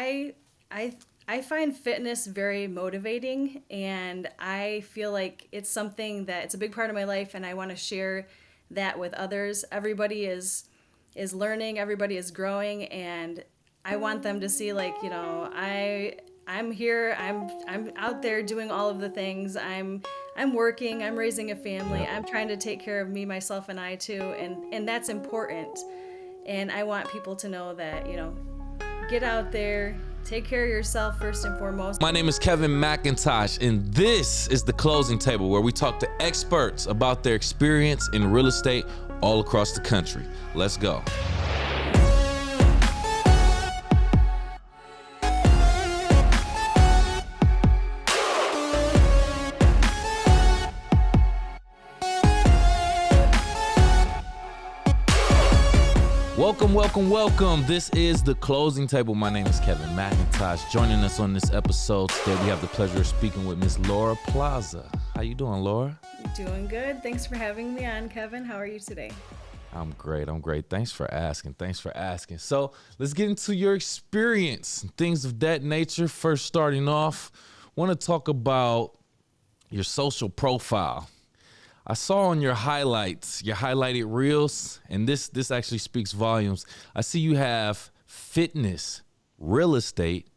I find fitness very motivating, and I feel like it's something that it's a big part of my life, and I want to share that with others. Everybody is learning, everybody is growing, and I want them to see, like, I'm here, I'm out there doing all of the things. I'm working, I'm raising a family, Yep. I'm trying to take care of me, myself, and I too, and that's important. And I want people to know that, get out there, take care of yourself first and foremost. My name is Kevin McIntosh, and this is the Closing Table, where we talk to experts about their experience in real estate all across the country. Let's go. Welcome, welcome, welcome. This is the Closing Table. My name is Kevin McIntosh. Joining us on this episode today, we have the pleasure of speaking with Miss Laura Plaza. How you doing, Laura? Doing good. Thanks for having me on, Kevin. How are you today? I'm great. Thanks for asking. So let's get into your experience and things of that nature. First, starting off, want to talk about your social profile. I saw on your highlights, your highlighted reels, and this actually speaks volumes. I see you have fitness, real estate,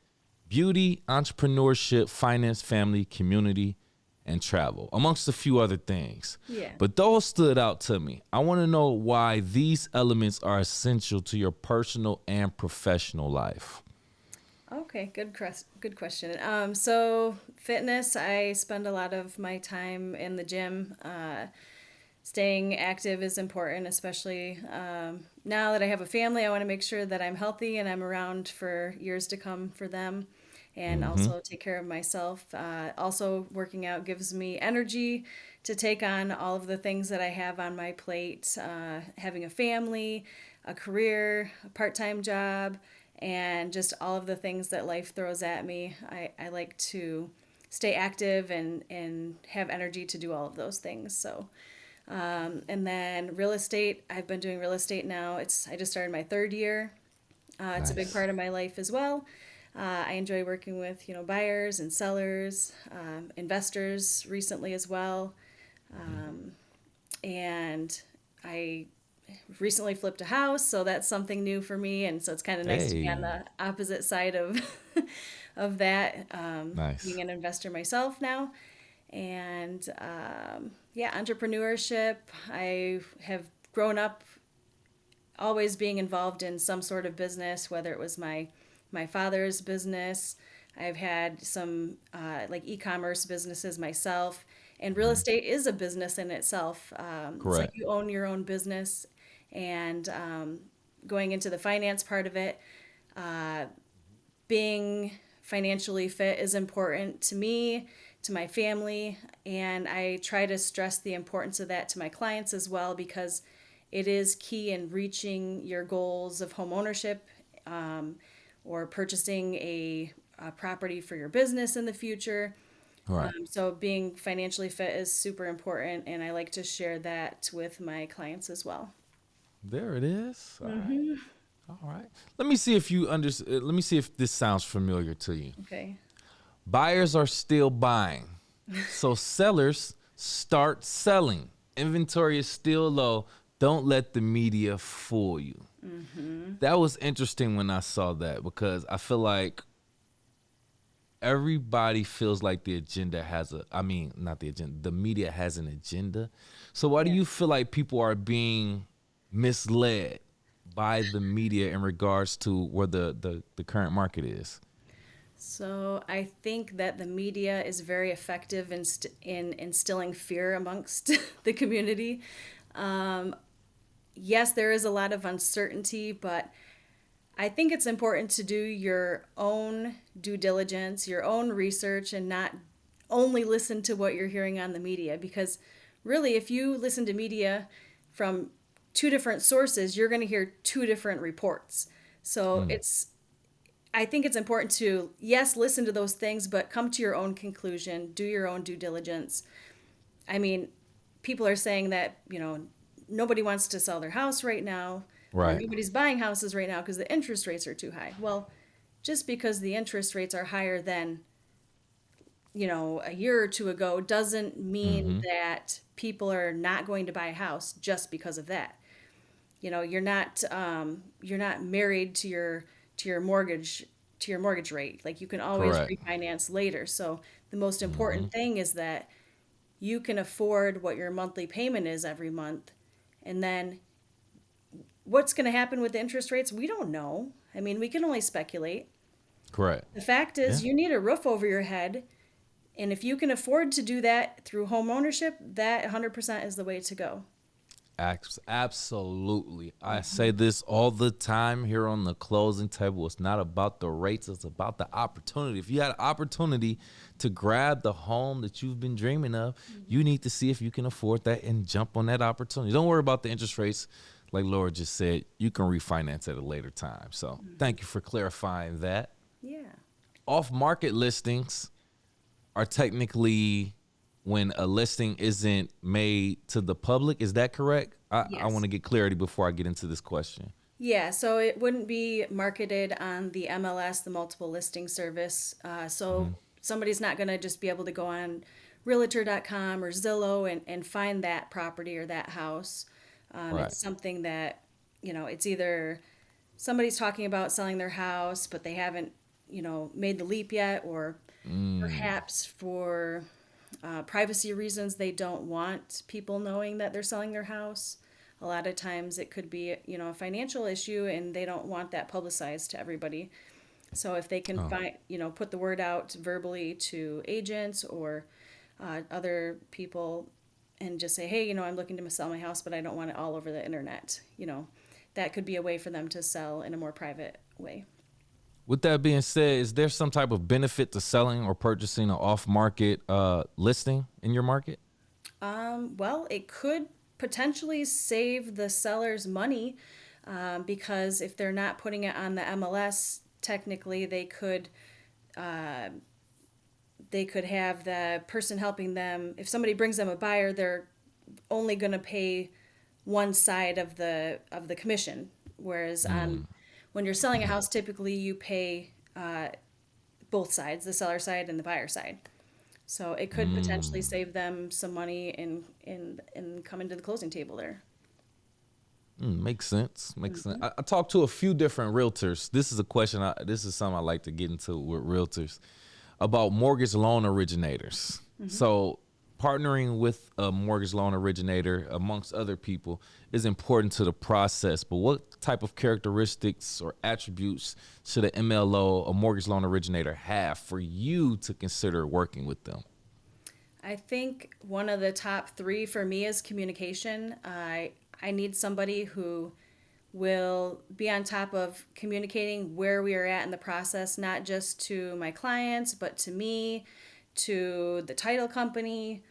beauty, entrepreneurship, finance, family, community, and travel, amongst a few other things. Yeah. But those stood out to me. I want to know why these elements are essential to your personal and professional life. Okay, good question. So fitness, I spend a lot of my time in the gym. Staying active is important, especially now that I have a family. I want to make sure that I'm healthy and I'm around for years to come for them, and also take care of myself. Also, working out gives me energy to take on all of the things that I have on my plate. Having a family, a career, a part-time job, and just all of the things that life throws at me. I like to stay active and have energy to do all of those things. So, and then real estate, I've been doing real estate now. I just started my third year. It's a big Nice. part of my life as well. I enjoy working with, buyers and sellers, investors recently as well. And I recently flipped a house, so that's something new for me, and so it's kind of nice to be on Hey, the opposite side of of that, being nice. an investor myself now. And yeah, entrepreneurship. I have grown up always being involved in some sort of business, whether it was my father's business. I've had some like e-commerce businesses myself, and real estate is a business in itself. It's like Correct. you own your own business, and going into the finance part of it, being financially fit is important to me, to my family, and I try to stress the importance of that to my clients as well, because it is key in reaching your goals of home ownership, or purchasing a property for your business in the future. All right. So being financially fit is super important, and I like to share that with my clients as well. There it is. All right. All right. Let me see if you understand. Let me see if this sounds familiar to you. Okay. Buyers are still buying, so sellers start selling. Inventory is still low. Don't let the media fool you. That was interesting when I saw that, because I feel like everybody feels like the agenda has not the agenda, the media has an agenda. So why do Yeah. you feel like people are being misled by the media in regards to where the current market is? So I think that the media is very effective in instilling fear amongst the community. Um, yes, there is a lot of uncertainty, but I think it's important to do your own due diligence, your own research, and not only listen to what you're hearing on the media. Because really, if you listen to media from two different sources, you're going to hear two different reports. So I think it's important to, yes, listen to those things, but come to your own conclusion, do your own due diligence. I mean, people are saying that, nobody wants to sell their house right now, or Right. nobody's buying houses right now because the interest rates are too high. Well, just because the interest rates are higher than, a year or two ago doesn't mean Mm-hmm. that people are not going to buy a house just because of that. You're not married to your mortgage to your mortgage rate. Like, you can always Correct. refinance later. So the most Mm-hmm. important thing is that you can afford what your monthly payment is every month. And then what's going to happen with the interest rates? We don't know. I mean, we can only speculate. Correct. The fact Yeah. is, you need a roof over your head. And if you can afford to do that through home ownership, that 100% is the way to go. Absolutely. I say this all the time here on the closing table. It's not about the rates, it's about the opportunity. If you had an opportunity to grab the home that you've been dreaming of, you need to see if you can afford that and jump on that opportunity. Don't worry about the interest rates. Like Laura just said, you can refinance at a later time. So thank you for clarifying that. Yeah. Off market listings are technically when a listing isn't made to the public. Is that correct? I want Yes. to get clarity before I get into this question. Yeah, so it wouldn't be marketed on the MLS, the multiple listing service. So somebody's not going to just be able to go on realtor.com or Zillow and find that property or that house. Right. It's something that, it's either somebody's talking about selling their house, but they haven't, made the leap yet, or perhaps for privacy reasons, they don't want people knowing that they're selling their house. A lot of times it could be, a financial issue, and they don't want that publicized to everybody. So if they can Oh. find, put the word out verbally to agents or other people and just say, hey, I'm looking to sell my house, but I don't want it all over the internet. That could be a way for them to sell in a more private way. With that being said, is there some type of benefit to selling or purchasing an off market listing in your market? Well, it could potentially save the sellers money, because if they're not putting it on the MLS, technically they could have the person helping them. If somebody brings them a buyer, they're only going to pay one side of the commission, whereas on when you're selling a house, typically you pay both sides, the seller side and the buyer side. So it could potentially save them some money and coming to the closing table there. Makes sense. Makes sense. I talked to a few different realtors. This is a question. This is something I like to get into with realtors about mortgage loan originators. So partnering with a mortgage loan originator amongst other people is important to the process. But what type of characteristics or attributes should an MLO, a mortgage loan originator, have for you to consider working with them? I think one of the top three for me is communication. I need somebody who will be on top of communicating where we are at in the process, not just to my clients, but to me, to the title company.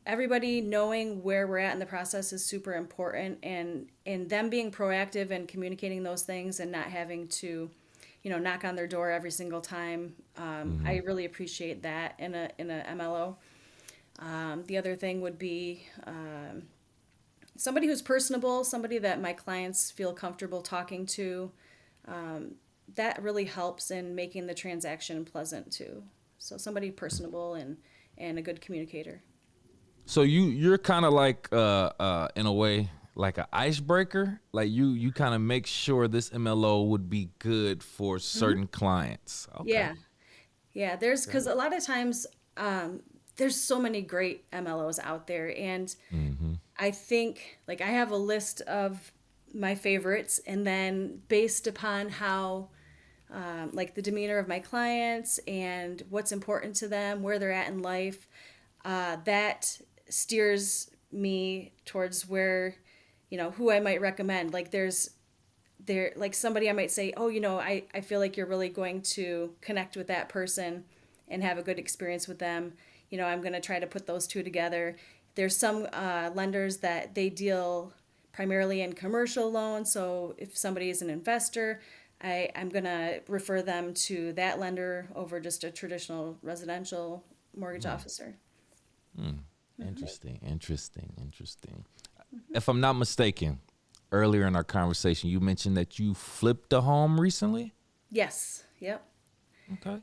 Everybody knowing where we're at in the process is super important, and them being proactive and communicating those things and not having to, knock on their door every single time. I really appreciate that in a MLO. The other thing would be somebody who's personable, somebody that my clients feel comfortable talking to. That really helps in making the transaction pleasant too. So somebody personable and a good communicator. So you're kind of like in a way like an icebreaker. Like you kind of make sure this MLO would be good for certain clients. Okay. Yeah, yeah. There's because a lot of times there's so many great MLOs out there, and I think like I have a list of my favorites, and then based upon how like the demeanor of my clients and what's important to them, where they're at in life, that steers me towards where, who I might recommend. Like there like somebody I might say, oh, I feel like you're really going to connect with that person and have a good experience with them. I'm going to try to put those two together. There's some lenders that they deal primarily in commercial loans. So if somebody is an investor, I'm going to refer them to that lender over just a traditional residential mortgage officer. Interesting. If I'm not mistaken, earlier in our conversation, you mentioned that you flipped a home recently. Yes. Yep. Okay.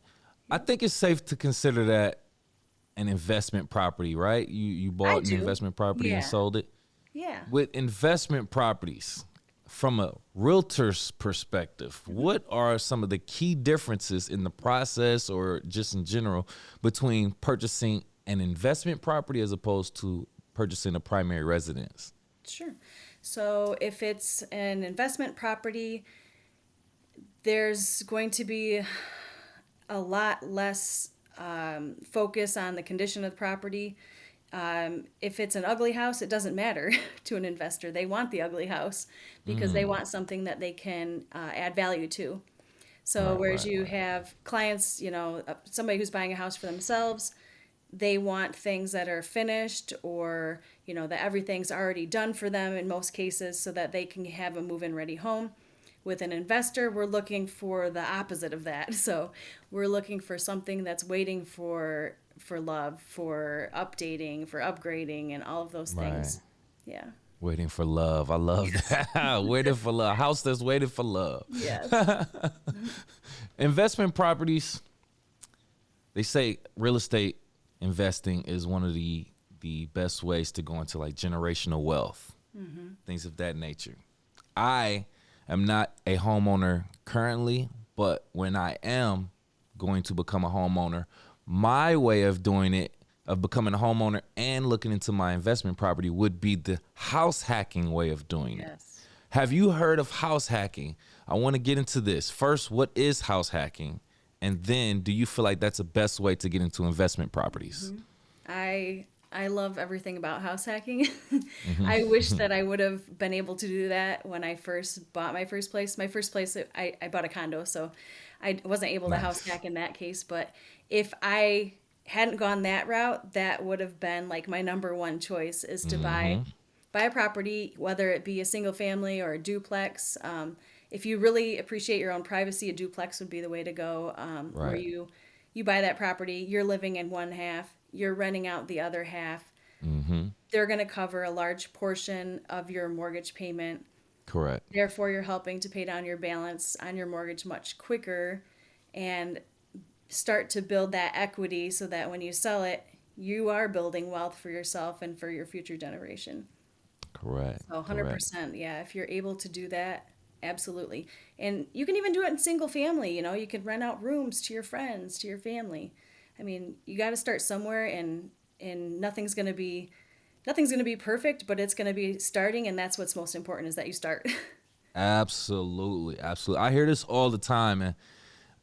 I think it's safe to consider that an investment property, right? You I bought an do. investment property and Yeah. sold it. Yeah. With investment properties, from a realtor's perspective, what are some of the key differences in the process or just in general between purchasing an investment property as opposed to purchasing a primary residence? Sure. So if it's an investment property, there's going to be a lot less focus on the condition of the property. If it's an ugly house, it doesn't matter to an investor. They want the ugly house because they want something that they can add value to. So, Right, whereas right, you right. have clients, somebody who's buying a house for themselves, they want things that are finished or, that everything's already done for them in most cases so that they can have a move in ready home. With an investor, we're looking for the opposite of that. So we're looking for something that's waiting for love, for updating, for upgrading, and all of those Right. things. Yeah. Waiting for love. I love that. Waiting for love. House that's waiting for love. Yes. Investment properties, they say real estate investing is one of the best ways to go into like generational wealth, things of that nature. I am not a homeowner currently, but when I am going to become a homeowner, my way of doing it, of becoming a homeowner and looking into my investment property, would be the house hacking way of doing it. Yes. Have you heard of house hacking? I want to get into this. First, what is house hacking? And then, do you feel like that's the best way to get into investment properties? I love everything about house hacking. I wish that I would have been able to do that when I first bought my first place. My first place, I bought a condo, so I wasn't able to house Nice. hack in that case. But if I hadn't gone that route, that would have been like my number one choice is to buy a property, whether it be a single family or a duplex. If you really appreciate your own privacy, a duplex would be the way to go, where Right. you buy that property, you're living in one half, you're renting out the other half. They're going to cover a large portion of your mortgage payment. Correct. Therefore, you're helping to pay down your balance on your mortgage much quicker and start to build that equity so that when you sell it, you are building wealth for yourself and for your future generation. Correct. So Correct. 100%, yeah, if you're able to do that, absolutely. And you can even do it in single family, you can rent out rooms to your friends, to your family. I mean, you got to start somewhere and nothing's going to be perfect, but it's going to be starting and that's what's most important is that you start. Absolutely. Absolutely. I hear this all the time, and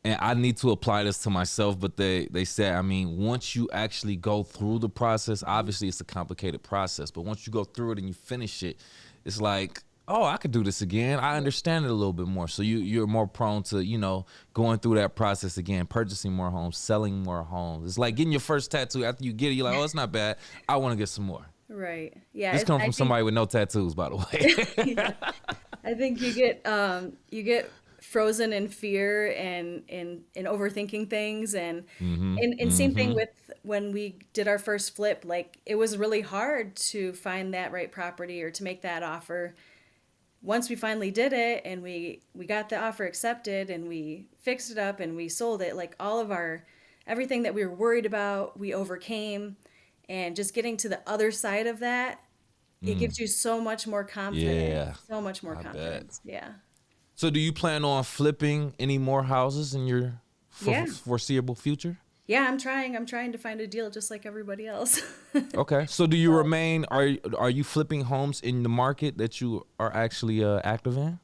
I need to apply this to myself, but they say, I mean, once you actually go through the process, obviously it's a complicated process, but once you go through it and you finish it, it's like, oh, I could do this again. I understand it a little bit more. So you're more prone to, going through that process again, purchasing more homes, selling more homes. It's like getting your first tattoo. After you get it, you're like, oh, it's not bad. I want to get some more. Right. Yeah, This comes I from think somebody with no tattoos, by the way. yeah. I think you get frozen in fear and overthinking things and same thing with when we did our first flip, like it was really hard to find that right property or to make that offer. Once we finally did it and we got the offer accepted and we fixed it up and we sold it, like all of our everything that we were worried about, we overcame. And just getting to the other side of that, it gives you so much more confidence. Yeah, So much more I bet. confidence. Yeah. So do you plan on flipping any more houses in your Yeah. foreseeable future? Yeah, I'm trying to find a deal just like everybody else. Okay. So do you remain, are you flipping homes in the market that you are actually active in?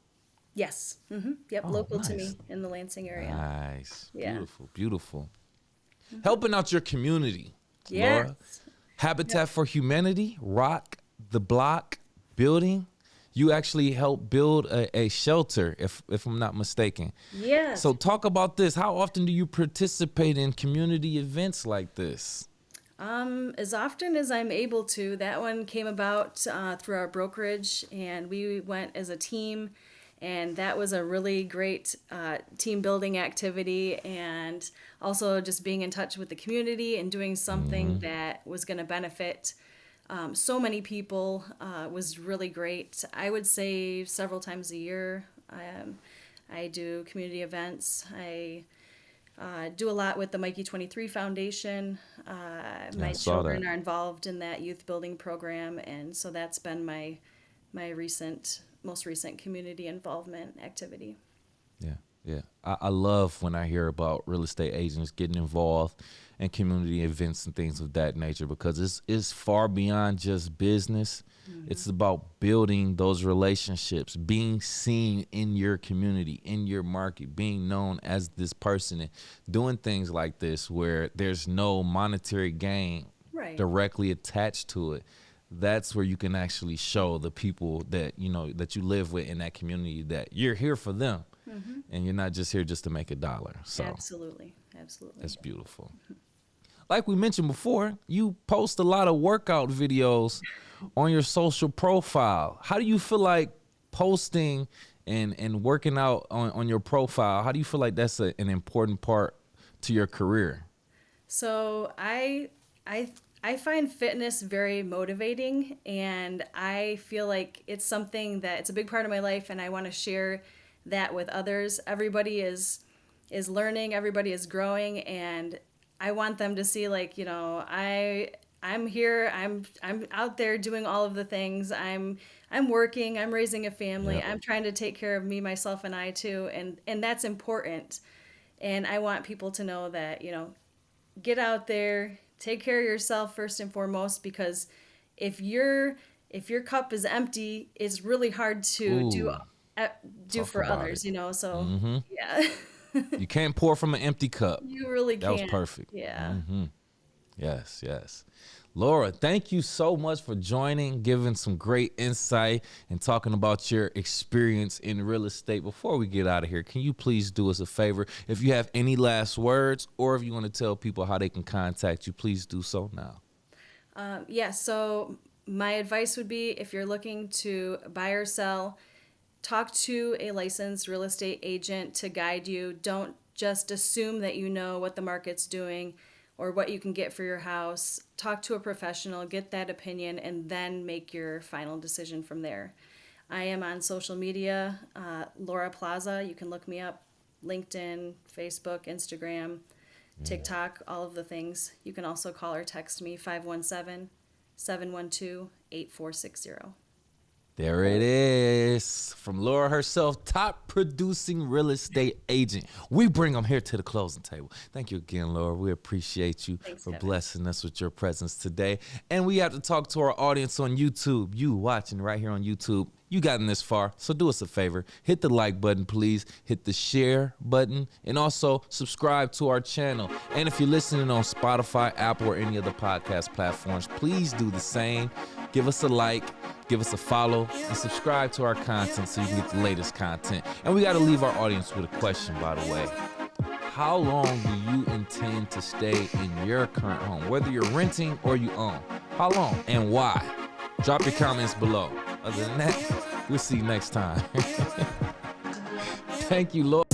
Yes. Yep, Oh, local to nice. me in the Lansing area. Nice. Yeah. Beautiful. Beautiful. Helping out your community, Laura. Yes. Yep. Habitat for Humanity, Rock the Block building. You actually helped build a shelter, if I'm not mistaken. Yes. So talk about this. How often do you participate in community events like this? As often as I'm able to. That one came about through our brokerage, and we went as a team, and that was a really great team building activity, and also just being in touch with the community and doing something that was going to benefit so many people was really great. I would say several times a year. I do community events. I do a lot with the Mikey 23 Foundation. Yeah, I My saw that. children are involved in that youth building program, and so that's been my most recent community involvement activity. Yeah, yeah. I love when I hear about real estate agents getting involved in community events and things of that nature, because it's far beyond just business. It's about building those relationships, being seen in your community, in your market, being known as this person, and doing things like this where there's no monetary gain Right. directly attached to it. That's where you can actually show the people that that you live with in that community that you're here for them, and you're not just here just to make a dollar. So Absolutely. Absolutely. that's beautiful. Like we mentioned before, you post a lot of workout videos on your social profile. How do you feel like posting and working out on your profile? How do you feel like that's an important part to your career? So I find fitness very motivating, and I feel like it's something that it's a big part of my life, and I want to share that with others. Everybody is learning, everybody is growing, and I want them to see, like, I'm here, I'm out there doing all of the things. I'm working, I'm raising a family, Yep. I'm trying to take care of me, myself, and I too, and that's important. And I want people to know that, get out there, take care of yourself first and foremost, because if your cup is empty, it's really hard to Ooh, do talk for about others, it. so yeah. You can't pour from an empty cup. You really That was can't. perfect. Yeah. Yes, yes. Laura, thank you so much for joining, giving some great insight and talking about your experience in real estate. Before we get out of here, can you please do us a favor? If you have any last words, or if you want to tell people how they can contact you, please do so now. Yeah, so my advice would be, if you're looking to buy or sell, talk to a licensed real estate agent to guide you. Don't just assume that you know what the market's doing or what you can get for your house. Talk to a professional, get that opinion, and then make your final decision from there. I am on social media, Laura Plaza. You can look me up, LinkedIn, Facebook, Instagram, TikTok, all of the things. You can also call or text me, 517-712-8460. There it is. From Laura herself, top producing real estate agent. We bring them here to the closing table. Thank you again, Laura. We appreciate you Thanks, for Kevin. blessing us with your presence today. And we have to talk to our audience on YouTube. You watching right here on YouTube. You gotten this far, so do us a favor. Hit the like button, please. Hit the share button. And also subscribe to our channel. And if you're listening on Spotify, Apple, or any other podcast platforms, please do the same. Give us a like, give us a follow, and subscribe to our content so you can get the latest content. And we got to leave our audience with a question, by the way. How long do you intend to stay in your current home, whether you're renting or you own? How long and why? Drop your comments below. Other than that, we'll see you next time. Thank you, Lord.